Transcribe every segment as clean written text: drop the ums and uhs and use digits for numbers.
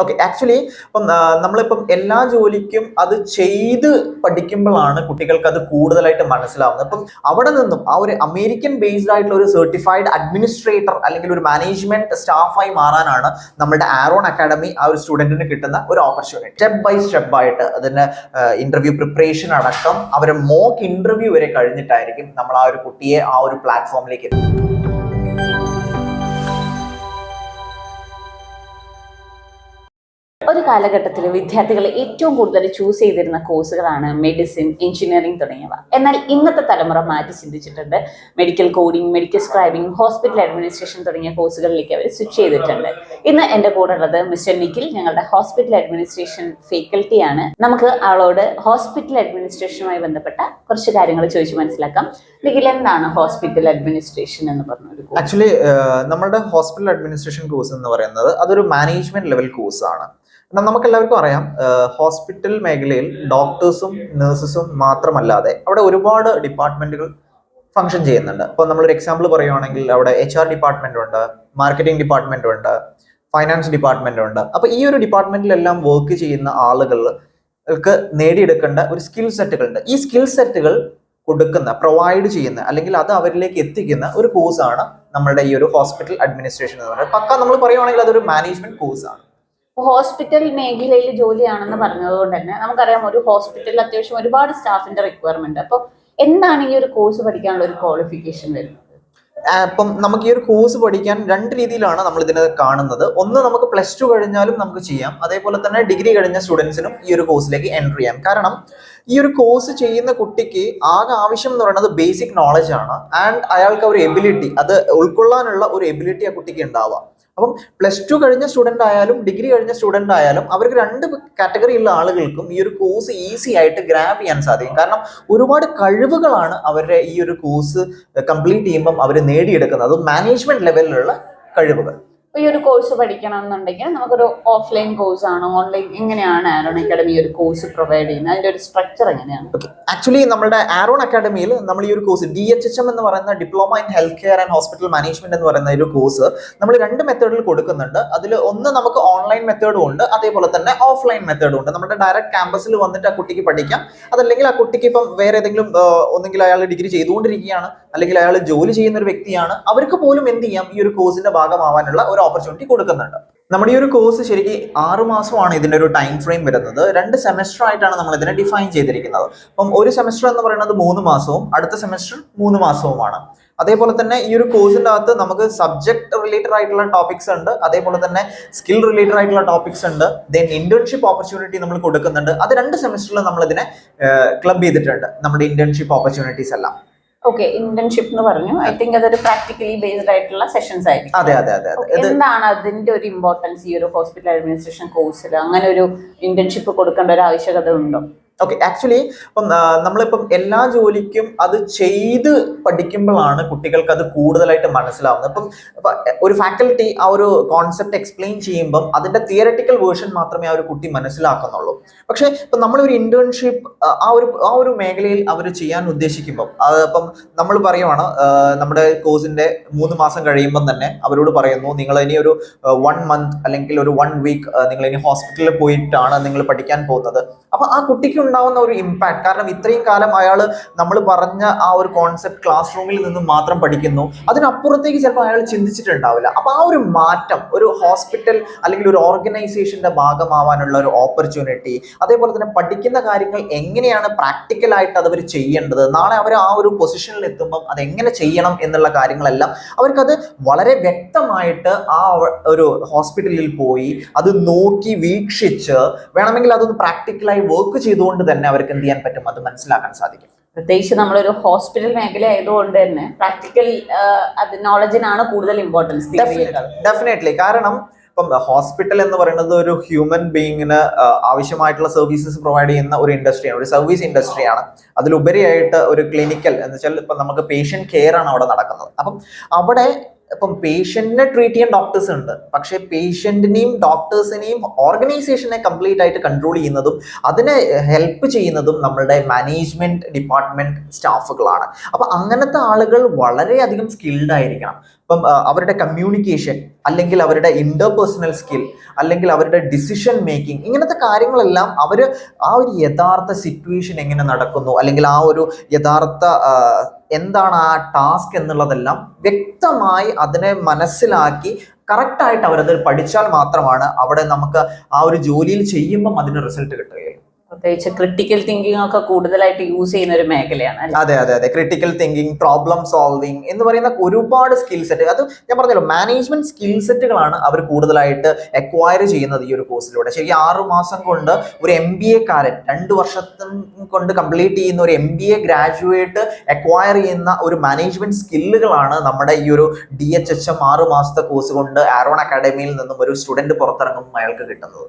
Okay, actually ഇപ്പം നമ്മളിപ്പം എല്ലാ ജോലിക്കും അത് ചെയ്ത് പഠിക്കുമ്പോഴാണ് കുട്ടികൾക്ക് അത് കൂടുതലായിട്ട് മനസ്സിലാവുന്നത്. അപ്പം അവിടെ നിന്നും ആ ഒരു അമേരിക്കൻ ബേസ്ഡ് ആയിട്ടുള്ള ഒരു സർട്ടിഫൈഡ് അഡ്മിനിസ്ട്രേറ്റർ അല്ലെങ്കിൽ ഒരു മാനേജ്മെന്റ് സ്റ്റാഫായി മാറാനാണ് നമ്മുടെ ആരോൺ അക്കാഡമി ആ ഒരു സ്റ്റുഡന്റിന് കിട്ടുന്ന ഒരു ഓപ്പർച്യൂണിറ്റി. സ്റ്റെപ്പ് ബൈ സ്റ്റെപ്പ് ആയിട്ട് അതിന് ഇന്റർവ്യൂ പ്രിപ്പറേഷൻ അടക്കം അവരെ മോക്ക് ഇന്റർവ്യൂ വരെ കഴിഞ്ഞിട്ടായിരിക്കും നമ്മൾ ആ ഒരു കുട്ടിയെ ആ ഒരു പ്ലാറ്റ്ഫോമിലേക്ക് എത്തുന്നത്. ഒരു കാലഘട്ടത്തിൽ വിദ്യാർത്ഥികൾ ഏറ്റവും കൂടുതൽ ചൂസ് ചെയ്തിരുന്ന കോഴ്സുകളാണ് മെഡിസിൻ, എഞ്ചിനീയറിംഗ് തുടങ്ങിയവ. എന്നാൽ ഇന്നത്തെ തലമുറ മാറ്റി ചിന്തിച്ചിട്ടുണ്ട്. Medical coding, medical scribing, hospital administration തുടങ്ങിയ കോഴ്സുകളിലേക്ക് അവർ സ്വിച്ച് ചെയ്തിട്ടുണ്ട്. ഇന്ന് എൻ്റെ കൂടെ ഉള്ളത് മിസ്റ്റർ നിഖിൽ, ഞങ്ങളുടെ ഹോസ്പിറ്റൽ അഡ്മിനിസ്ട്രേഷൻ ഫാക്കൽറ്റിയാണ്. നമുക്ക് ആളോട് ഹോസ്പിറ്റൽ അഡ്മിനിസ്ട്രേഷനുമായി ബന്ധപ്പെട്ട കുറച്ച് കാര്യങ്ങൾ ചോദിച്ച് മനസ്സിലാക്കാം. നിഖിൽ, എന്താണ് ഹോസ്പിറ്റൽ അഡ്മിനിസ്ട്രേഷൻ എന്ന് പറഞ്ഞൊരു കോഴ്സ്? ആക്ച്വലി നമ്മുടെ ഹോസ്പിറ്റൽ അഡ്മിനിസ്ട്രേഷൻ കോഴ്സ് എന്ന് പറയുന്നത് അതൊരു മാനേജ്മെന്റ് ലെവൽ കോഴ്സാണ്. നമുക്ക് എല്ലാവർക്കും അറിയാം, ഹോസ്പിറ്റൽ മേഖലയിൽ ഡോക്ടേഴ്സും നഴ്സസും മാത്രമല്ലാതെ അവിടെ ഒരുപാട് ഡിപ്പാർട്ട്മെന്റുകൾ ഫംഗ്ഷൻ ചെയ്യുന്നുണ്ട്. ഇപ്പോൾ നമ്മളൊരു എക്സാമ്പിൾ പറയുവാണെങ്കിൽ അവിടെ HR ഡിപ്പാർട്ട്മെന്റ് ഉണ്ട്, മാർക്കറ്റിംഗ് ഡിപ്പാർട്ട്മെന്റ് ഉണ്ട്, ഫൈനാൻസ് ഡിപ്പാർട്ട്മെന്റ് ഉണ്ട്. അപ്പോൾ ഈ ഒരു ഡിപ്പാർട്ട്മെന്റിലെല്ലാം വർക്ക് ചെയ്യുന്ന ആളുകൾക്ക് നേടിയെടുക്കേണ്ട ഒരു സ്കിൽ സെറ്റുകളുണ്ട്. ഈ സ്കിൽ സെറ്റുകൾ പ്രൊവൈഡ് ചെയ്യുന്ന അല്ലെങ്കിൽ അത് അവരിലേക്ക് എത്തിക്കുന്ന ഒരു കോഴ്സാണ് നമ്മുടെ ഈ ഒരു ഹോസ്പിറ്റൽ അഡ്മിനിസ്ട്രേഷൻ എന്ന് പറയുന്നത്. പക്ക നമ്മൾ പറയുവാണെങ്കിൽ അതൊരു മാനേജ്മെന്റ് കോഴ്സാണ്. ഹോസ്പിറ്റൽ മേഖലയിൽ ജോലിയാണെന്ന് പറഞ്ഞതുകൊണ്ട് തന്നെ നമുക്കറിയാം, ഒരു ഹോസ്പിറ്റലിൽ അത്യാവശ്യം ഒരുപാട് സ്റ്റാഫിന്റെ റിക്വയർമെന്റ്. അപ്പോൾ എന്താണ് ഈ ഒരു കോഴ്സ് പഠിക്കാനുള്ള ഒരു ക്വാളിഫിക്കേഷൻ വരുന്നത്? അപ്പം നമുക്ക് ഈ ഒരു കോഴ്സ് പഠിക്കാൻ രണ്ട് രീതിയിലാണ് നമ്മൾ ഇതിനെ കാണുന്നത്. ഒന്ന്, നമുക്ക് +2 കഴിഞ്ഞാലും നമുക്ക് ചെയ്യാം. അതേപോലെ തന്നെ ഡിഗ്രി കഴിഞ്ഞ സ്റ്റുഡൻസിനും ഈ ഒരു കോഴ്സിലേക്ക് എൻട്രി ചെയ്യാം. കാരണം ഈ ഒരു കോഴ്സ് ചെയ്യുന്ന കുട്ടിക്ക് ആകെ ആവശ്യം എന്ന് പറയുന്നത് ബേസിക് നോളജ് ആണ്. ആൻഡ് അയാൾക്ക് ഒരു എബിലിറ്റി, അത് ഉൾക്കൊള്ളാനുള്ള ഒരു എബിലിറ്റി ആ കുട്ടിക്ക് ഉണ്ടാവുക. അപ്പം +2 കഴിഞ്ഞ സ്റ്റുഡന്റ് ആയാലും ഡിഗ്രി കഴിഞ്ഞ സ്റ്റുഡന്റ് ആയാലും അവർക്ക് രണ്ട് കാറ്റഗറിയുള്ള ആളുകൾക്കും ഈ ഒരു കോഴ്സ് ഈസി ആയിട്ട് ഗ്രാബ് ചെയ്യാൻ സാധിക്കും. കാരണം ഒരുപാട് കഴിവുകളാണ് അവരുടെ ഈ ഒരു കോഴ്സ് കംപ്ലീറ്റ് ചെയ്യുമ്പം അവർ നേടിയെടുക്കുന്നത്, അത് മാനേജ്മെന്റ് ലെവലിലുള്ള കഴിവുകൾ. ഈ ഒരു കോഴ്സ് പഠിക്കണം എന്നുണ്ടെങ്കിൽ നമുക്കൊരു ഓഫ്ലൈൻ കോഴ്സ് ആണോ, ഓൺലൈൻ, എങ്ങനെയാണ് ആരോൺ അക്കാഡമി ഈ ഒരു കോഴ്സ് പ്രൊവൈഡ് ചെയ്യുന്നത്? അതിന്റെ ഒരു സ്ട്രക്ചർ എങ്ങനെയാണ്? ആക്ച്വലി നമ്മുടെ ആരോൺ അക്കാഡമിയിൽ നമ്മൾ ഈ ഒരു കോഴ്സ് DHHM എന്ന് പറയുന്ന diploma in health care and hospital management എന്ന് പറയുന്ന ഒരു കോഴ്സ് നമ്മൾ 2 മെത്തേഡിൽ കൊടുക്കുന്നുണ്ട്. അതിൽ ഒന്ന് നമുക്ക് ഓൺലൈൻ മെത്തേഡും ഉണ്ട്, അതേപോലെ തന്നെ ഓഫ്ലൈൻ മെത്തേഡും ഉണ്ട്. നമ്മുടെ ഡയറക്റ്റ് ക്യാമ്പസിൽ വന്നിട്ട് ആ കുട്ടിക്ക് പഠിക്കാം. അതല്ലെങ്കിൽ ആ കുട്ടിക്ക് ഇപ്പം വേറെ ഏതെങ്കിലും ഒന്നെങ്കിൽ അയാൾ ഡിഗ്രി ചെയ്തുകൊണ്ടിരിക്കുകയാണ്, അല്ലെങ്കിൽ അയാൾ ജോലി ചെയ്യുന്ന ഒരു വ്യക്തിയാണ്, അവർക്ക് പോലും എന്ത് ചെയ്യാം, ഈ ഒരു കോഴ്സിന്റെ ഭാഗമാവാനുള്ള ഒരു ഓപ്പർച്യൂണിറ്റി കൊടുക്കുന്നുണ്ട്. നമ്മുടെ ഈ ഒരു കോഴ്സ് ശരിക്കും 6 മാസമാണ് ഇതിന്റെ ഒരു ടൈം ഫ്രെയിം വരുന്നത്. 2 സെമസ്റ്റർ ആയിട്ടാണ് നമ്മൾ ഇതിനെ ഡിഫൈൻ ചെയ്തിരിക്കുന്നത്. അപ്പം ഒരു സെമസ്റ്റർ എന്ന് പറയുന്നത് 3 മാസവും അടുത്ത സെമസ്റ്റർ 3 മാസവുമാണ്. അതേപോലെ തന്നെ ഈ ഒരു കോഴ്സിന്റെ അകത്ത് നമുക്ക് സബ്ജക്ട് റിലേറ്റഡ് ആയിട്ടുള്ള ടോപ്പിക്സ് ഉണ്ട്, അതേപോലെ തന്നെ സ്കിൽ റിലേറ്റഡ് ആയിട്ടുള്ള ടോപ്പിക്സ് ഉണ്ട്. ദെൻ ഇന്റേൺഷിപ്പ് ഓപ്പർച്യൂണിറ്റി നമ്മൾ കൊടുക്കുന്നുണ്ട്. അത് 2 സെമസ്റ്ററിൽ നമ്മൾ ഇതിനെ ക്ലബ് ചെയ്തിട്ടുണ്ട്, നമ്മുടെ ഇന്റേൺഷിപ്പ് ഓപ്പർച്യൂണിറ്റീസ് എല്ലാം. ഓക്കെ, ഇന്റേൺഷിപ്പ് എന്ന് പറഞ്ഞു. ഐ തിങ്ക് അതൊരു പ്രാക്ടിക്കലി ബേസ്ഡ് ആയിട്ടുള്ള സെഷൻസ് ആയിരിക്കും. അതെ അതെ അതെ. എന്താണ് അതിന്റെ ഒരു ഇമ്പോർട്ടൻസ് ഈ ഒരു ഹോസ്പിറ്റൽ അഡ്മിനിസ്ട്രേഷൻ കോഴ്സിൽ? അങ്ങനെ ഒരു ഇന്റേൺഷിപ്പ് കൊടുക്കേണ്ട ഒരു ആവശ്യകത ഉണ്ടോ? ഓക്കെ, ആക്ച്വലി ഇപ്പം നമ്മളിപ്പം എല്ലാ ജോലിക്കും അത് ചെയ്ത് പഠിക്കുമ്പോഴാണ് കുട്ടികൾക്ക് അത് കൂടുതലായിട്ട് മനസ്സിലാവുന്നത്. ഇപ്പം ഒരു ഫാക്കൽറ്റി ആ ഒരു കോൺസെപ്റ്റ് എക്സ്പ്ലെയിൻ ചെയ്യുമ്പം അതിന്റെ തിയററ്റിക്കൽ വേർഷൻ മാത്രമേ ആ ഒരു കുട്ടി മനസ്സിലാക്കുന്നുള്ളൂ. പക്ഷെ ഇപ്പം നമ്മളൊരു ഇന്റേൺഷിപ്പ് ആ ഒരു മേഖലയിൽ അവർ ചെയ്യാൻ ഉദ്ദേശിക്കുമ്പം ഇപ്പം നമ്മൾ പറയുവാണ്, നമ്മുടെ കോഴ്സിന്റെ 3 മാസം കഴിയുമ്പം തന്നെ അവരോട് പറയുന്നു, നിങ്ങൾ ഇനി ഒരു 1 മന്ത് അല്ലെങ്കിൽ ഒരു 1 വീക്ക് നിങ്ങൾ ഇനി ഹോസ്പിറ്റലിൽ പോയിട്ടാണ് നിങ്ങൾ പഠിക്കാൻ പോകുന്നത്. അപ്പൊ ആ കുട്ടിക്ക് ഉണ്ടാവുന്ന ഒരു ഇമ്പാക്ട്, കാരണം ഇത്രയും കാലം അയാൾ നമ്മൾ പറഞ്ഞ ആ ഒരു കോൺസെപ്റ്റ് ക്ലാസ് റൂമിൽ നിന്നും മാത്രം പഠിക്കുന്നു, അതിനപ്പുറത്തേക്ക് ചിലപ്പോൾ അയാൾ ചിന്തിച്ചിട്ടുണ്ടാവില്ല. അപ്പൊ ആ ഒരു മാറ്റം ഒരു ഹോസ്പിറ്റൽ അല്ലെങ്കിൽ ഒരു ഓർഗനൈസേഷന്റെ ഭാഗമാവാനുള്ള ഒരു ഓപ്പർച്യൂണിറ്റി, അതേപോലെ തന്നെ പഠിക്കുന്ന കാര്യങ്ങൾ എങ്ങനെയാണ് പ്രാക്ടിക്കലായിട്ട് അതവർ ചെയ്യേണ്ടത്, നാളെ അവർ ആ ഒരു പൊസിഷനിൽ എത്തുമ്പം അതെങ്ങനെ ചെയ്യണം എന്നുള്ള കാര്യങ്ങളെല്ലാം അവർക്കത് വളരെ വ്യക്തമായിട്ട് ആ ഒരു ഹോസ്പിറ്റലിൽ പോയി അത് നോക്കി വീക്ഷിച്ച് വേണമെങ്കിൽ അതൊന്ന് പ്രാക്ടിക്കലായി വർക്ക് ചെയ്തുകൊണ്ട് തന്നെ അവർക്ക് എന്ത് ചെയ്യാൻ പറ്റും, അത് മനസ്സിലാക്കാൻ സാധിക്കും. പ്രത്യേകിച്ച് നമ്മളൊരു ഹോസ്പിറ്റൽ മേഖല ആയതുകൊണ്ട് തന്നെ പ്രാക്ടിക്കൽ നോളജിനാണ് കൂടുതൽ ഇമ്പോർട്ടൻസ്. ഡെഫിനറ്റ്ലി. കാരണം ഇപ്പം ഹോസ്പിറ്റൽ എന്ന് പറയുന്നത് ഒരു ഹ്യൂമൻ ബീയിങ്ങിന് ആവശ്യമായിട്ടുള്ള സർവീസസ് പ്രൊവൈഡ് ചെയ്യുന്ന ഒരു ഇൻഡസ്ട്രിയാണ്, ഒരു സർവീസ് ഇൻഡസ്ട്രിയാണ്. അതിലുപരിയായിട്ട് ഒരു ക്ലിനിക്കൽ എന്ന് വെച്ചാൽ ഇപ്പം നമുക്ക് പേഷ്യന്റ് കെയർ ആണ് അവിടെ നടക്കുന്നത്. അപ്പം അവിടെ ഇപ്പം പേഷ്യന്റിനെ ട്രീറ്റ് ചെയ്യാൻ ഡോക്ടേഴ്സ് ഉണ്ട്, പക്ഷേ പേഷ്യന്റിനെയും ഡോക്ടേഴ്സിനെയും ഓർഗനൈസേഷനെ കംപ്ലീറ്റ് ആയിട്ട് കൺട്രോൾ ചെയ്യുന്നതും അതിനെ ഹെൽപ്പ് ചെയ്യുന്നതും നമ്മളുടെ മാനേജ്മെന്റ് ഡിപ്പാർട്ട്മെന്റ് സ്റ്റാഫുകളാണ്. അപ്പൊ അങ്ങനത്തെ ആളുകൾ വളരെയധികം സ്കിൽഡ് ആയിരിക്കണം. ഇപ്പം അവരുടെ കമ്മ്യൂണിക്കേഷൻ, അല്ലെങ്കിൽ അവരുടെ ഇന്റർപേഴ്സണൽ സ്കിൽ, അല്ലെങ്കിൽ അവരുടെ ഡിസിഷൻ മേക്കിംഗ്, ഇങ്ങനത്തെ കാര്യങ്ങളെല്ലാം അവർ ആ ഒരു യഥാർത്ഥ സിറ്റുവേഷൻ എങ്ങനെ നടക്കുന്നു, അല്ലെങ്കിൽ ആ ഒരു യഥാർത്ഥ എന്താണ് ആ ടാസ്ക് എന്നുള്ളതെല്ലാം വ്യക്തമായി അതിനെ മനസ്സിലാക്കി കറക്റ്റായിട്ട് അവരത് പഠിച്ചാൽ മാത്രമാണ് അവിടെ നമുക്ക് ആ ഒരു ജോലിയിൽ ചെയ്യുമ്പം അതിന് റിസൾട്ട് കിട്ടുകയുള്ളൂ. പ്രത്യേകിച്ച് ക്രിട്ടിക്കൽ തിങ്കിങ് ഒക്കെ കൂടുതലായിട്ട് യൂസ് ചെയ്യുന്ന ഒരു മേഖലയാണ്. അതെ അതെ അതെ, ക്രിട്ടിക്കൽ തിങ്കിങ്, പ്രോബ്ലം സോൾവിങ് എന്ന് പറയുന്ന ഒരുപാട് സ്കിൽ സെറ്റ്, അത് ഞാൻ പറഞ്ഞല്ലോ മാനേജ്മെന്റ് സ്കിൽ സെറ്റുകളാണ് അവർ കൂടുതലായിട്ട് അക്വയർ ചെയ്യുന്നത് ഈ ഒരു കോഴ്സിലൂടെ. ശരിക്കും 6 മാസം കൊണ്ട് ഒരു MBA കാരൻ 2 വർഷത്തും കൊണ്ട് കംപ്ലീറ്റ് ചെയ്യുന്ന ഒരു MBA ഗ്രാജുവേറ്റ് അക്വയർ ചെയ്യുന്ന ഒരു മാനേജ്മെന്റ് സ്കില്ലുകളാണ് നമ്മുടെ ഈ ഒരു DHHM 6 മാസത്തെ കോഴ്സ് കൊണ്ട് ആരോൺ അക്കാഡമിയിൽ നിന്നും ഒരു സ്റ്റുഡന്റ് പുറത്തിറങ്ങുമ്പോൾ അയാൾക്ക് കിട്ടുന്നത്.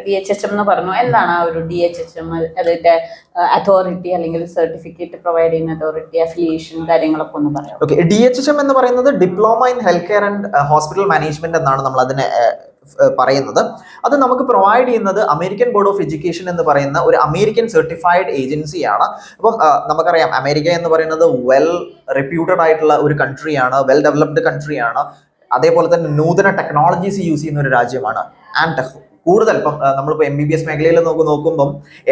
DHHM എന്ന് പറഞ്ഞു, എന്താണ് ആ ഒരു DHHM? അതിന്റെ അതോറിറ്റി അല്ലെങ്കിൽ സർട്ടിഫിക്കറ്റ് പ്രൊവൈഡ് ചെയ്യുന്ന അതോറിറ്റി, അഫിലിയേഷൻ, കാര്യങ്ങളൊക്കെ ഒന്ന് പറയാം. ഓക്കെ, DHHM എന്ന് പറയുന്നത് diploma in health care and hospital management എന്നാണ് നമ്മൾ അതിനെ പറയുന്നത്. അത് നമുക്ക് പ്രൊവൈഡ് ചെയ്യുന്നത് അമേരിക്കൻ ബോർഡ് ഓഫ് എഡ്യൂക്കേഷൻ എന്ന് പറയുന്ന ഒരു അമേരിക്കൻ സർട്ടിഫൈഡ് ഏജൻസിയാണ്. അപ്പം നമുക്കറിയാം അമേരിക്ക എന്ന് പറയുന്നത് വെൽ റെപ്യൂട്ടഡ് ആയിട്ടുള്ള ഒരു കൺട്രിയാണ്, വെൽ ഡെവലപ്ഡ് കൺട്രിയാണ്. അതേപോലെ തന്നെ നൂതന ടെക്നോളജീസ് യൂസ് ചെയ്യുന്ന ഒരു രാജ്യമാണ്. ആൻഡ് കൂടുതൽ ഇപ്പം നമ്മളിപ്പോൾ MBBS മേഖലയിൽ നോക്കുമ്പം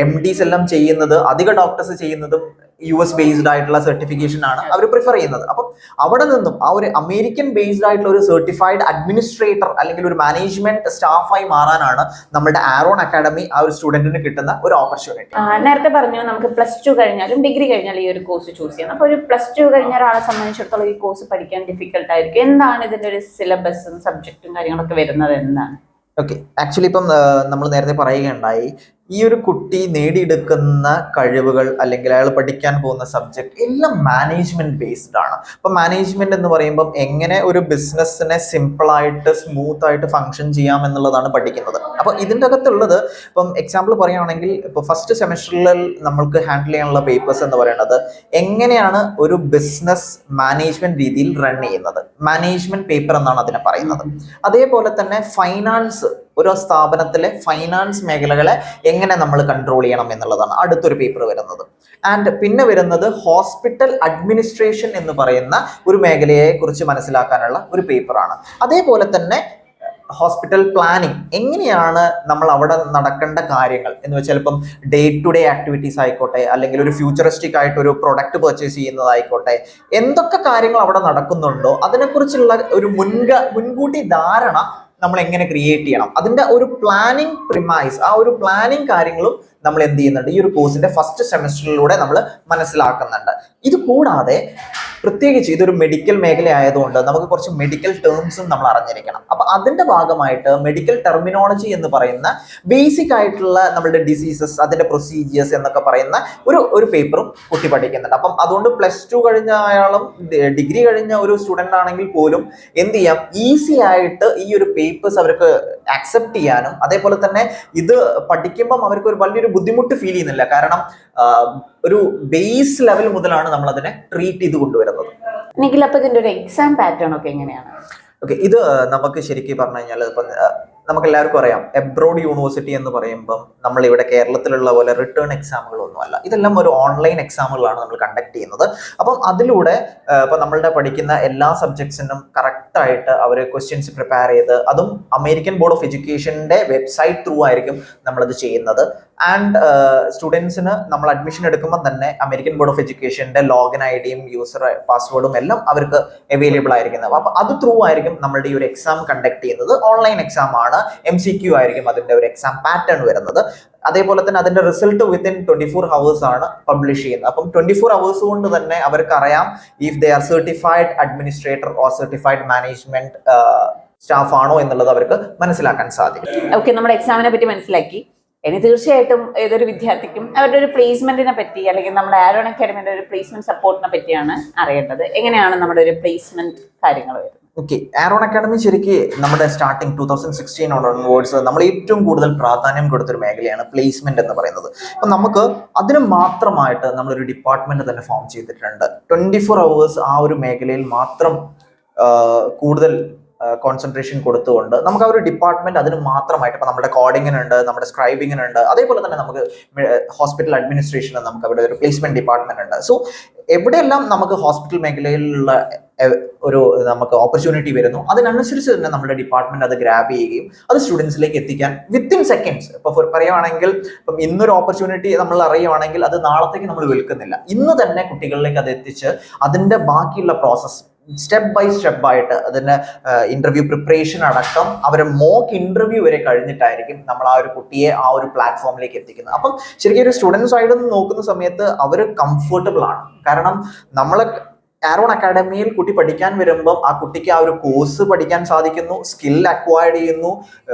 MDs എല്ലാം ചെയ്യുന്നത്, അധിക ഡോക്ടേഴ്സ് ചെയ്യുന്നതും US ബേസ്ഡ് ആയിട്ടുള്ള സർട്ടിഫിക്കേഷൻ ആണ് അവർ പ്രിഫർ ചെയ്യുന്നത്. അപ്പം അവിടെ നിന്നും ആ ഒരു അമേരിക്കൻ ബേസ്ഡ് ആയിട്ടുള്ള ഒരു സർട്ടിഫൈഡ് അഡ്മിനിസ്ട്രേറ്റർ അല്ലെങ്കിൽ ഒരു മാനേജ്മെന്റ് സ്റ്റാഫായി മാറാനാണ് നമ്മുടെ ആരോൺ അക്കാഡമി ആ ഒരു സ്റ്റുഡന്റിന് കിട്ടുന്ന ഒരു ഓപ്പർച്യൂണിറ്റി. നേരത്തെ പറഞ്ഞു നമുക്ക് +2 കഴിഞ്ഞാലും ഡിഗ്രി കഴിഞ്ഞാലും ഈ ഒരു കോഴ്സ് ചൂസ് ചെയ്യണം. അപ്പോൾ ഒരു +2 കഴിഞ്ഞ ഒരാളെ സംബന്ധിച്ചിടത്തോളം ഈ കോഴ്സ് പഠിക്കാൻ ഡിഫിക്കൽട്ട് ആയിരിക്കും. എന്താണ് ഇതിന്റെ ഒരു സിലബസും സബ്ജക്റ്റും കാര്യങ്ങളൊക്കെ വരുന്നത് എന്താണ്? ഓക്കെ, ആക്ച്വലി ഇപ്പം നമ്മൾ നേരത്തെ പറയുകയുണ്ടായി, ഈ ഒരു കുട്ടി നേടിയെടുക്കുന്ന കഴിവുകൾ അല്ലെങ്കിൽ അയാൾ പഠിക്കാൻ പോകുന്ന സബ്ജക്ട് എല്ലാം മാനേജ്മെന്റ് ബേസ്ഡ് ആണ്. അപ്പം മാനേജ്മെന്റ് എന്ന് പറയുമ്പം എങ്ങനെ ഒരു ബിസിനസ്സിനെ സിമ്പിളായിട്ട് സ്മൂത്ത് ആയിട്ട് ഫങ്ഷൻ ചെയ്യാം എന്നുള്ളതാണ് പഠിക്കുന്നത്. അപ്പോൾ ഇതിൻ്റെ അകത്തുള്ളത് ഇപ്പം എക്സാമ്പിൾ പറയുകയാണെങ്കിൽ ഇപ്പോൾ ഫസ്റ്റ് സെമിസ്റ്ററിൽ നമ്മൾക്ക് ഹാൻഡിൽ ചെയ്യാനുള്ള പേപ്പേഴ്സ് എന്ന് പറയുന്നത് എങ്ങനെയാണ് ഒരു ബിസിനസ് മാനേജ്മെന്റ് രീതിയിൽ റൺ ചെയ്യുന്നത്, മാനേജ്മെന്റ് പേപ്പർ എന്നാണ് അതിനെ പറയുന്നത്. അതേപോലെ തന്നെ ഫൈനാൻസ്, ഒരു സ്ഥാപനത്തിലെ ഫൈനാൻസ് മേഖലകളെ എങ്ങനെ നമ്മൾ കൺട്രോൾ ചെയ്യണം എന്നുള്ളതാണ് അടുത്തൊരു പേപ്പർ വരുന്നത്. ആൻഡ് പിന്നെ വരുന്നത് ഹോസ്പിറ്റൽ അഡ്മിനിസ്ട്രേഷൻ എന്ന് പറയുന്ന ഒരു മേഖലയെ കുറിച്ച് മനസ്സിലാക്കാനുള്ള ഒരു പേപ്പറാണ്. അതേപോലെ തന്നെ ഹോസ്പിറ്റൽ പ്ലാനിങ്, എങ്ങനെയാണ് നമ്മൾ അവിടെ നടക്കേണ്ട കാര്യങ്ങൾ എന്ന് വെച്ചാൽ ഇപ്പം ഡേ ടു ഡേ ആക്ടിവിറ്റീസ് ആയിക്കോട്ടെ, അല്ലെങ്കിൽ ഒരു ഫ്യൂച്ചറിസ്റ്റിക് ആയിട്ട് ഒരു പ്രൊഡക്റ്റ് പർച്ചേസ് ചെയ്യുന്നതായിക്കോട്ടെ, എന്തൊക്കെ കാര്യങ്ങൾ അവിടെ നടക്കുന്നുണ്ടോ അതിനെക്കുറിച്ചുള്ള ഒരു മുൻകൂട്ടി ധാരണ നമ്മൾ എങ്ങനെ ക്രിയേറ്റ് ചെയ്യണം, അതിന്റെ ഒരു പ്ലാനിങ് പ്രിമൈസ്, ആ ഒരു പ്ലാനിങ് കാര്യങ്ങളും നമ്മൾ എന്ത് ചെയ്യുന്നുണ്ട് ഈ ഒരു കോഴ്സിന്റെ ഫസ്റ്റ് സെമിസ്റ്ററിലൂടെ നമ്മൾ മനസ്സിലാക്കുന്നുണ്ട്. ഇത് കൂടാതെ പ്രത്യേകിച്ച് ഇതൊരു മെഡിക്കൽ മേഖല ആയതുകൊണ്ട് നമുക്ക് കുറച്ച് മെഡിക്കൽ ടേംസും നമ്മൾ അറിഞ്ഞിരിക്കണം. അപ്പൊ അതിന്റെ ഭാഗമായിട്ട് മെഡിക്കൽ ടെർമിനോളജി എന്ന് പറയുന്ന ബേസിക് ആയിട്ടുള്ള നമ്മുടെ ഡിസീസസ്, അതിന്റെ പ്രൊസീജിയേഴ്സ് എന്നൊക്കെ പറയുന്ന ഒരു പേപ്പറും കുട്ടി പഠിക്കുന്നുണ്ട്. അപ്പം അതുകൊണ്ട് +2 കഴിഞ്ഞ അയാളും ഡിഗ്രി കഴിഞ്ഞ ഒരു സ്റ്റുഡൻ്റ് ആണെങ്കിൽ പോലും എന്ത് ചെയ്യാം, ഈസി ആയിട്ട് ഈ ഒരു പേപ്പേഴ്സ് അവർക്ക് ആക്സെപ്റ്റ് ചെയ്യാനും, അതേപോലെ തന്നെ ഇത് പഠിക്കുമ്പം അവർക്ക് ഒരു വലിയൊരു ബുദ്ധിമുട്ട് ഫീൽ ചെയ്യുന്നില്ല. കാരണം ഒരു ബേസ് ലെവൽ മുതലാണ് നമ്മൾ അതിനെ ട്രീറ്റ് ചെയ്ത് കൊണ്ടുവരുന്നത്. നിഖിൽ, അപ്പൊ ഇതിന്റെ ഒരു എക്സാം പാറ്റേൺ ഒക്കെ എങ്ങനെയാണ്? ഓക്കെ, ഇത് നമുക്ക് ശരിക്കും പറഞ്ഞു കഴിഞ്ഞാൽ ഇപ്പം നമുക്ക് എല്ലാവർക്കും അറിയാം, എബ്രോഡ് യൂണിവേഴ്സിറ്റി എന്ന് പറയുമ്പം നമ്മൾ ഇവിടെ കേരളത്തിലുള്ള പോലെ റിട്ടേൺ എക്സാമുകളൊന്നും അല്ല, ഇതെല്ലാം ഒരു ഓൺലൈൻ എക്സാമുകളാണ് നമ്മൾ കണ്ടക്ട് ചെയ്യുന്നത്. അപ്പം അതിലൂടെ ഇപ്പം നമ്മളുടെ പഠിക്കുന്ന എല്ലാ സബ്ജക്ട്സിനും കറക്റ്റായിട്ട് അവർ ക്വസ്റ്റ്യൻസ് പ്രിപ്പയർ ചെയ്ത്, അതും അമേരിക്കൻ ബോർഡ് ഓഫ് എഡ്യൂക്കേഷൻ്റെ വെബ്സൈറ്റ് ത്രൂ ആയിരിക്കും നമ്മളത് ചെയ്യുന്നത്. ആൻഡ് സ്റ്റുഡൻസിന് നമ്മൾ അഡ്മിഷൻ എടുക്കുമ്പോൾ തന്നെ അമേരിക്കൻ ബോർഡ് ഓഫ് എഡ്യൂക്കേഷൻ്റെ ലോഗിൻ ഐഡിയും യൂസർ പാസ്വേഡും എല്ലാം അവർക്ക് അവൈലബിൾ ആയിരിക്കുന്നത്. അപ്പോൾ അത് ത്രൂ ആയിരിക്കും നമ്മളുടെ ഈ ഒരു എക്സാം കണ്ടക്ട് ചെയ്യുന്നത്. ഓൺലൈൻ എക്സാം ആണ്, MCQ ആയിരിക്കും അതിൻ്റെ ഒരു എക്സാം പാറ്റേൺ വരുന്നത്. അതേപോലെ തന്നെ അതിന്റെ റിസൾട്ട് വിത്തിൻ 24 hours ആണ് പബ്ലിഷ് ചെയ്യുന്നത്. അപ്പം 24 hours കൊണ്ട് തന്നെ അവർക്ക് അറിയാം if they are certified administrator or certified management staff ആണോ എന്നുള്ളത് അവർക്ക് മനസ്സിലാക്കാൻ സാധിക്കും. ഓക്കെ, നമ്മുടെ എക്സാമിനെ പറ്റി മനസ്സിലാക്കി. ഇനി തീർച്ചയായിട്ടും ഏതൊരു വിദ്യാർത്ഥിക്കും അവരുടെ ഒരു പ്ലേസ്മെന്റിനെ പറ്റി, അല്ലെങ്കിൽ നമ്മുടെ ആരോൺ അക്കാഡമിയുടെ ഒരു പ്ലേസ്മെന്റ് സപ്പോർട്ടിനെ പറ്റിയാണ് അറിയേണ്ടത്. എങ്ങനെയാണ് നമ്മുടെ ഒരു പ്ലേസ്മെന്റ് കാര്യങ്ങൾ വരുന്നത്? ഓക്കെ, ആരോൺ അക്കാഡമി ശരിക്കും നമ്മുടെ സ്റ്റാർട്ടിങ് 2016 ഓൺവേർഡ്സ് നമ്മൾ ഏറ്റവും കൂടുതൽ പ്രാധാന്യം കൊടുത്തൊരു മേഖലയാണ് പ്ലേസ്മെന്റ് എന്ന് പറയുന്നത്. അപ്പം നമുക്ക് അതിന് മാത്രമായിട്ട് നമ്മളൊരു ഡിപ്പാർട്ട്മെന്റ് തന്നെ ഫോം ചെയ്തിട്ടുണ്ട്. 24 hours ആ ഒരു മേഖലയിൽ മാത്രം കൂടുതൽ കോൺസെൻട്രേഷൻ കൊടുത്തുകൊണ്ട് നമുക്ക് ആ ഒരു ഡിപ്പാർട്ട്മെന്റ് അതിന് മാത്രമായിട്ട് ഇപ്പൊ നമ്മുടെ കോഡിങ്ങിനുണ്ട്, നമ്മുടെ സ്ക്രൈബിങ്ങിനുണ്ട്, അതേപോലെ തന്നെ നമുക്ക് ഹോസ്പിറ്റൽ അഡ്മിനിസ്ട്രേഷനിൽ നമുക്ക് അവിടെ ഒരു പ്ലേസ്മെന്റ് ഡിപ്പാർട്ട്മെന്റ് ഉണ്ട്. സോ എവിടെയെല്ലാം നമുക്ക് ഹോസ്പിറ്റൽ മേഖലയിലുള്ള ഒരു നമുക്ക് ഓപ്പർച്യൂണിറ്റി വരുന്നു അതിനനുസരിച്ച് തന്നെ നമ്മുടെ ഡിപ്പാർട്ട്മെന്റ് അത് ഗ്രാബ് ചെയ്യുകയും അത് സ്റ്റുഡൻസിലേക്ക് എത്തിക്കാൻ വിത്തിൻ സെക്കൻഡ്സ്. ഇപ്പൊ പറയുവാണെങ്കിൽ ഇപ്പം ഇന്നൊരു ഓപ്പർച്യൂണിറ്റി നമ്മൾ അറിയുവാണെങ്കിൽ അത് നാളത്തേക്ക് നമ്മൾ വിൽക്കുന്നില്ല, ഇന്ന് തന്നെ കുട്ടികളിലേക്ക് അത് എത്തിച്ച് അതിന്റെ ബാക്കിയുള്ള പ്രോസസ്സ് സ്റ്റെപ്പ് ബൈ സ്റ്റെപ്പ് ആയിട്ട് അതിന്റെ ഇന്റർവ്യൂ പ്രിപ്പറേഷൻ അടക്കം അവരെ മോക്ക് ഇന്റർവ്യൂ വരെ കഴിഞ്ഞിട്ടായിരിക്കും നമ്മൾ ആ ഒരു കുട്ടിയെ ആ ഒരു പ്ലാറ്റ്ഫോമിലേക്ക് എത്തിക്കുന്നത്. അപ്പം ശരിക്കും ഒരു സ്റ്റുഡൻറ് സൈഡിൽ നിന്ന് നോക്കുന്ന സമയത്ത് അവർ കംഫർട്ടബിൾ ആണ്. കാരണം നമ്മൾ ആരോൺ അക്കാഡമിയിൽ കുട്ടി പഠിക്കാൻ വരുമ്പം ആ കുട്ടിക്ക് ആ ഒരു കോഴ്സ് പഠിക്കാൻ സാധിക്കുന്നു, സ്കിൽ അക്വയർഡ് ചെയ്യുന്നു,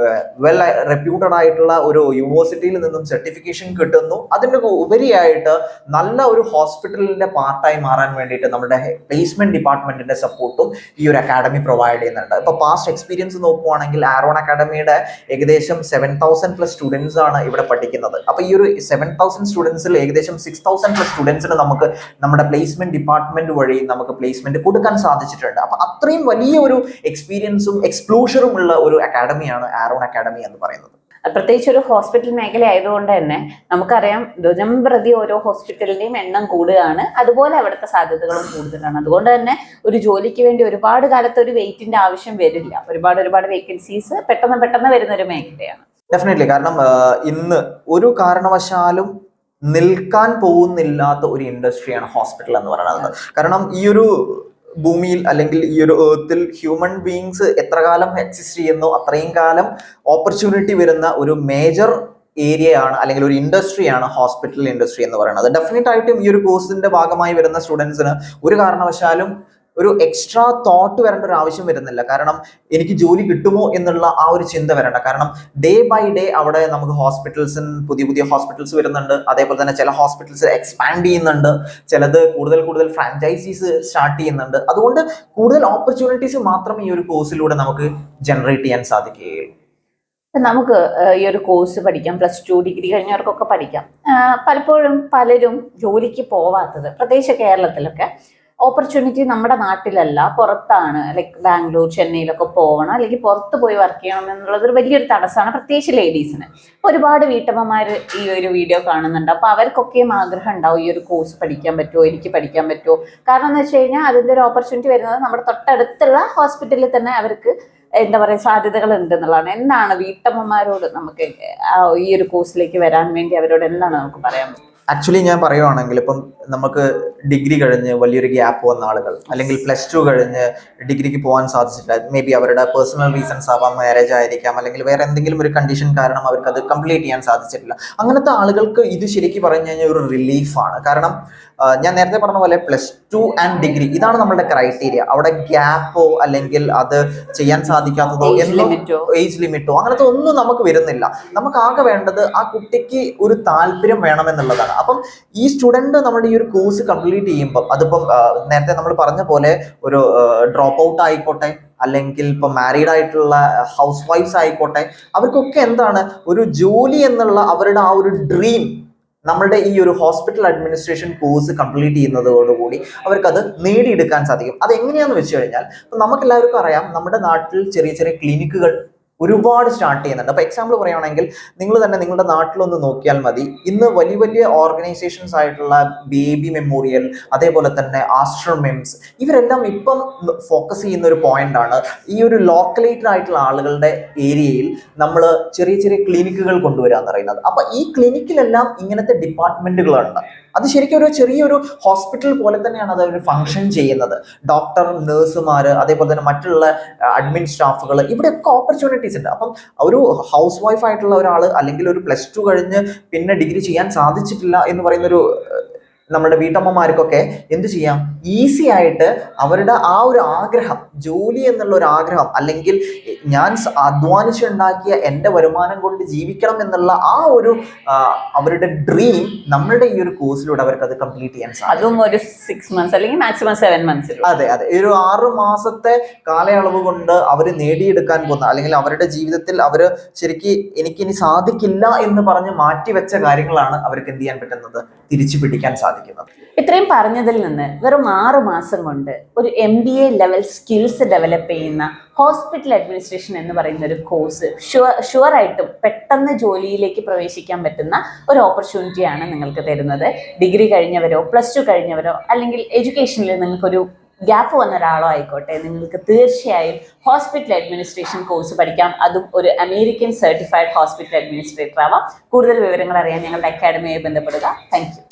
വെൽ റെപ്യൂട്ടഡ് ആയിട്ടുള്ള ഒരു യൂണിവേഴ്സിറ്റിയിൽ നിന്നും സർട്ടിഫിക്കേഷൻ കിട്ടുന്നു. അതിൻ്റെ ഉപരിയായിട്ട് നല്ല ഒരു ഹോസ്പിറ്റലിന്റെ പാർട്ടായി മാറാൻ വേണ്ടിയിട്ട് നമ്മുടെ പ്ലേസ്മെന്റ് ഡിപ്പാർട്ട്മെന്റിന്റെ സപ്പോർട്ടും ഈ ഒരു അക്കാഡമി പ്രൊവൈഡ് ചെയ്യുന്നുണ്ട്. ഇപ്പൊ പാസ്റ്റ് എക്സ്പീരിയൻസ് നോക്കുവാണെങ്കിൽ ആരോൺ അക്കാഡമിയുടെ ഏകദേശം 7,000+ സ്റ്റുഡൻസ് ആണ് ഇവിടെ പഠിക്കുന്നത്. അപ്പൊ ഈ ഒരു 7,000 സ്റ്റുഡൻസിൽ ഏകദേശം 6,000+ സ്റ്റുഡൻസിന് നമുക്ക് നമ്മുടെ പ്ലേസ്മെന്റ് ഡിപ്പാർട്ട്മെന്റ് വഴി നമുക്ക് പ്ലേസ്മെന്റ് കൊടുക്കാൻ സാധിച്ചിട്ടുണ്ട്. അപ്പൊ അത്രയും വലിയ ഒരു എക്സ്പീരിയൻസും എക്സ്പ്ലോഷറും ഉള്ള ഒരു അക്കാഡമിയാണ് ആരോൺ അക്കാഡമി എന്ന് പറയുന്നത്. പ്രത്യേകിച്ച് ഒരു ഹോസ്പിറ്റൽ മേഖല ആയതുകൊണ്ട് തന്നെ നമുക്കറിയാം ദിനംപ്രതി ഓരോ ഹോസ്പിറ്റലിന്റെയും എണ്ണം കൂടുകയാണ്, അതുപോലെ അവിടുത്തെ സാധ്യതകളും കൂടുതലാണ്. അതുകൊണ്ട് തന്നെ ഒരു ജോലിക്ക് വേണ്ടി ഒരുപാട് കാലത്ത് ഒരു വെയിറ്റിന്റെ ആവശ്യം വരില്ല. ഒരുപാട് വേക്കൻസീസ് പെട്ടെന്ന് വരുന്ന ഒരു മേഖലയാണ്. ഡെഫിനറ്റ്ലി. കാരണം ഇന്ന് ഒരു കാരണവശാലും നിൽക്കാൻ പോകുന്നില്ലാത്ത ഒരു ഇൻഡസ്ട്രിയാണ് ഹോസ്പിറ്റൽ എന്ന് പറയുന്നത്. കാരണം ഈ ഒരു ഭൂമിയിൽ അല്ലെങ്കിൽ ഈ ഒരു എർത്തിൽ ഹ്യൂമൻ ബീങ്സ് എത്ര കാലം എക്സിസ്റ്റ് ചെയ്യുന്നു അത്രയും കാലം ഓപ്പർച്യൂണിറ്റി വരുന്ന ഒരു മേജർ ഏരിയയാണ് അല്ലെങ്കിൽ ഒരു ഇൻഡസ്ട്രിയാണ് ഹോസ്പിറ്റൽ ഇൻഡസ്ട്രി എന്ന് പറയുന്നത്. ഡെഫിനറ്റ് ആയിട്ടും ഈ ഒരു കോഴ്സിന്റെ ഭാഗമായി വരുന്ന സ്റ്റുഡൻസിന് ഒരു കാരണവശാലും ഒരു എക്സ്ട്രാ തോട്ട് വരേണ്ട ഒരു ആവശ്യം വരുന്നില്ല. കാരണം എനിക്ക് ജോലി കിട്ടുമോ എന്നുള്ള ആ ഒരു ചിന്ത വരണ്ട. കാരണം ഡേ ബൈ ഡേ അവിടെ നമുക്ക് പുതിയ ഹോസ്പിറ്റൽസ് വരുന്നുണ്ട്. അതേപോലെ തന്നെ ചില ഹോസ്പിറ്റൽസ് എക്സ്പാൻഡ് ചെയ്യുന്നുണ്ട്, ചിലത് കൂടുതൽ ഫ്രാഞ്ചൈസീസ് സ്റ്റാർട്ട് ചെയ്യുന്നുണ്ട്. അതുകൊണ്ട് കൂടുതൽ ഓപ്പർച്യൂണിറ്റീസ് മാത്രം ഈ ഒരു കോഴ്സിലൂടെ നമുക്ക് ജനറേറ്റ് ചെയ്യാൻ സാധിക്കുകയുള്ളൂ. നമുക്ക് ഈ ഒരു കോഴ്സ് പഠിക്കാം, +2 ഡിഗ്രി കഴിഞ്ഞവർക്കൊക്കെ പഠിക്കാം. പലപ്പോഴും പലരും ജോലിക്ക് പോവാത്തത്, പ്രത്യേകിച്ച് കേരളത്തിലൊക്കെ ഓപ്പർച്യൂണിറ്റി നമ്മുടെ നാട്ടിലല്ല പുറത്താണ്. ലൈക്ക് ബാംഗ്ലൂർ, ചെന്നൈയിലൊക്കെ പോകണം, അല്ലെങ്കിൽ പുറത്ത് പോയി വർക്ക് ചെയ്യണം എന്നുള്ളത് ഒരു വലിയൊരു തടസ്സമാണ്, പ്രത്യേകിച്ച് ലേഡീസിന്. ഒരുപാട് വീട്ടമ്മമാർ ഈ ഒരു വീഡിയോ കാണുന്നുണ്ട്. അപ്പോൾ അവർക്കൊക്കെയും ആഗ്രഹം ഉണ്ടാവും ഈ ഒരു കോഴ്സ് പഠിക്കാൻ പറ്റുമോ, എനിക്ക് പഠിക്കാൻ പറ്റുമോ. കാരണം എന്ന് വെച്ച് കഴിഞ്ഞാൽ അതിൻ്റെ ഒരു ഓപ്പർച്യൂണിറ്റി വരുന്നത് നമ്മുടെ തൊട്ടടുത്തുള്ള ഹോസ്പിറ്റലിൽ തന്നെ അവർക്ക് എന്താ പറയുക സാധ്യതകൾ ഉണ്ട് എന്നുള്ളതാണ്. എന്താണ് വീട്ടമ്മമാരോട് നമുക്ക് ഈ ഒരു കോഴ്സിലേക്ക് വരാൻ വേണ്ടി അവരോട് എന്താണ് നമുക്ക് പറയാൻ പറ്റും? ആക്ച്വലി ഞാൻ പറയുവാണെങ്കിൽ ഇപ്പം നമുക്ക് ഡിഗ്രി കഴിഞ്ഞ് വലിയൊരു ഗ്യാപ്പ് വന്ന ആളുകൾ, അല്ലെങ്കിൽ +2 കഴിഞ്ഞ് ഡിഗ്രിക്ക് പോകാൻ സാധിച്ചിട്ടില്ല, മേ ബി അവരുടെ പേഴ്സണൽ റീസൺസ് ആവാം, മാരേജ് ആയിരിക്കാം, അല്ലെങ്കിൽ വേറെ എന്തെങ്കിലും ഒരു കണ്ടീഷൻ കാരണം അവർക്ക് അത് കംപ്ലീറ്റ് ചെയ്യാൻ സാധിച്ചിട്ടില്ല. അങ്ങനത്തെ ആളുകൾക്ക് ഇത് ശരിക്കും പറഞ്ഞു കഴിഞ്ഞാൽ ഒരു റിലീഫാണ്. കാരണം ഞാൻ നേരത്തെ പറഞ്ഞ പോലെ +2 ആൻഡ് ഡിഗ്രി ഇതാണ് നമ്മുടെ ക്രൈറ്റീരിയ. അവിടെ ഗ്യാപ്പോ അല്ലെങ്കിൽ അത് ചെയ്യാൻ സാധിക്കാത്തതോ ഏജ് ലിമിറ്റോ അങ്ങനത്തെ ഒന്നും നമുക്ക് വരുന്നില്ല. നമുക്ക് ആകെ വേണ്ടത് ആ കുട്ടിക്ക് ഒരു താല്പര്യം വേണമെന്നുള്ളതാണ്. അപ്പം ഈ സ്റ്റുഡന്റ് നമ്മുടെ ഈ ഒരു കോഴ്സ് കംപ്ലീറ്റ് ചെയ്യുമ്പോൾ അതിപ്പം നേരത്തെ നമ്മൾ പറഞ്ഞ പോലെ ഒരു ഡ്രോപ്പ് ഔട്ട് ആയിക്കോട്ടെ, അല്ലെങ്കിൽ ഇപ്പൊ മാരീഡ് ആയിട്ടുള്ള ഹൗസ് വൈഫ്സ് ആയിക്കോട്ടെ, അവർക്കൊക്കെ എന്താണ് ഒരു ജോലി എന്നുള്ള അവരുടെ ആ ഒരു ഡ്രീം നമ്മളുടെ ഈ ഒരു ഹോസ്പിറ്റൽ അഡ്മിനിസ്ട്രേഷൻ കോഴ്സ് കംപ്ലീറ്റ് ചെയ്യുന്നതോടുകൂടി അവർക്കത് നേടിയെടുക്കാൻ സാധിക്കും. അത് എങ്ങനെയാന്ന് വെച്ച് കഴിഞ്ഞാൽ നമുക്കെല്ലാവർക്കും അറിയാം, നമ്മുടെ നാട്ടിൽ ചെറിയ ക്ലിനിക്കുകൾ ഒരുപാട് സ്റ്റാർട്ട് ചെയ്യുന്നുണ്ട്. അപ്പോൾ എക്സാമ്പിൾ പറയുകയാണെങ്കിൽ നിങ്ങൾ തന്നെ നിങ്ങളുടെ നാട്ടിലൊന്ന് നോക്കിയാൽ മതി. ഇന്ന് വലിയ ഓർഗനൈസേഷൻസ് ആയിട്ടുള്ള ബേബി മെമ്മോറിയൽ, അതേപോലെ തന്നെ ആസ്ട്രോമിംസ്, ഇവരെല്ലാം ഇപ്പം ഫോക്കസ് ചെയ്യുന്ന ഒരു പോയിന്റ് ആണ് ഈ ഒരു ലോക്കലേറ്റഡ് ആയിട്ടുള്ള ആളുകളുടെ ഏരിയയിൽ നമ്മൾ ചെറിയ ക്ലിനിക്കുകൾ കൊണ്ടുവരിക എന്ന് പറയുന്നത്. അപ്പൊ ഈ ക്ലിനിക്കിലെല്ലാം ഇങ്ങനത്തെ ഡിപ്പാർട്ട്മെന്റുകളുണ്ട്. അത് ശരിക്കും ഒരു ചെറിയൊരു ഹോസ്പിറ്റൽ പോലെ തന്നെയാണ് അത് ഒരു ഫംഗ്ഷൻ ചെയ്യുന്നത്. ഡോക്ടർ, നഴ്സുമാർ, അതേപോലെ തന്നെ മറ്റുള്ള അഡ്മിൻ സ്റ്റാഫുകൾ, ഇവിടെയൊക്കെ ഓപ്പർച്യൂണിറ്റീസ് ഉണ്ട്. അപ്പം ഒരു ഹൗസ് വൈഫ് ആയിട്ടുള്ള ഒരാൾ, അല്ലെങ്കിൽ ഒരു +2 കഴിഞ്ഞ് പിന്നെ ഡിഗ്രി ചെയ്യാൻ സാധിച്ചിട്ടില്ല എന്ന് പറയുന്നൊരു നമ്മുടെ വീട്ടമ്മമാർക്കൊക്കെ എന്ത് ചെയ്യാം, ഈസി ആയിട്ട് അവരുടെ ആ ഒരു ആഗ്രഹം, ജോലി എന്നുള്ള ഒരു ആഗ്രഹം, അല്ലെങ്കിൽ ഞാൻ അധ്വാനിച്ചുണ്ടാക്കിയ എൻ്റെ വരുമാനം കൊണ്ട് ജീവിക്കണം എന്നുള്ള ആ ഒരു അവരുടെ ഡ്രീം നമ്മളുടെ ഈ ഒരു കോഴ്സിലൂടെ അവർക്ക് അത് കംപ്ലീറ്റ് ചെയ്യാൻ സാധിക്കും. അതും ഒരു 6 months അല്ലെങ്കിൽ മാക്സിമം 7 months. അതെ, ഒരു 6 മാസത്തെ കാലയളവ് കൊണ്ട് അവർ നേടിയെടുക്കാൻ പോകുന്ന, അല്ലെങ്കിൽ അവരുടെ ജീവിതത്തിൽ അവർ ശരിക്കും എനിക്കിനി സാധിക്കില്ല എന്ന് പറഞ്ഞ് മാറ്റിവെച്ച കാര്യങ്ങളാണ് അവർക്ക് എന്ത് ചെയ്യാൻ പറ്റുന്നത്, തിരിച്ചു പിടിക്കാൻ സാധിക്കും. സാധിക്കുന്നത്. ഇത്രയും പറഞ്ഞതിൽ നിന്ന് വെറും 6 മാസം കൊണ്ട് ഒരു MBA ലെവൽ സ്കിൽസ് ഡെവലപ്പ് ചെയ്യുന്ന ഹോസ്പിറ്റൽ അഡ്മിനിസ്ട്രേഷൻ എന്ന് പറയുന്ന ഒരു കോഴ്സ് ഷുവറായിട്ടും പെട്ടെന്ന് ജോലിയിലേക്ക് പ്രവേശിക്കാൻ പറ്റുന്ന ഒരു ഓപ്പർച്യൂണിറ്റിയാണ് നിങ്ങൾക്ക് തരുന്നത്. ഡിഗ്രി കഴിഞ്ഞവരോ +2 കഴിഞ്ഞവരോ അല്ലെങ്കിൽ എഡ്യൂക്കേഷനിൽ നിങ്ങൾക്കൊരു ഗ്യാപ്പ് വന്ന ഒരാളോ ആയിക്കോട്ടെ, നിങ്ങൾക്ക് തീർച്ചയായും ഹോസ്പിറ്റൽ അഡ്മിനിസ്ട്രേഷൻ കോഴ്സ് പഠിക്കാം. അതും ഒരു അമേരിക്കൻ സർട്ടിഫൈഡ് ഹോസ്പിറ്റൽ അഡ്മിനിസ്ട്രേറ്റർ ആവാം. കൂടുതൽ വിവരങ്ങൾ അറിയാൻ ഞങ്ങളുടെ അക്കാഡമിയുമായി ബന്ധപ്പെടുക. Thank you.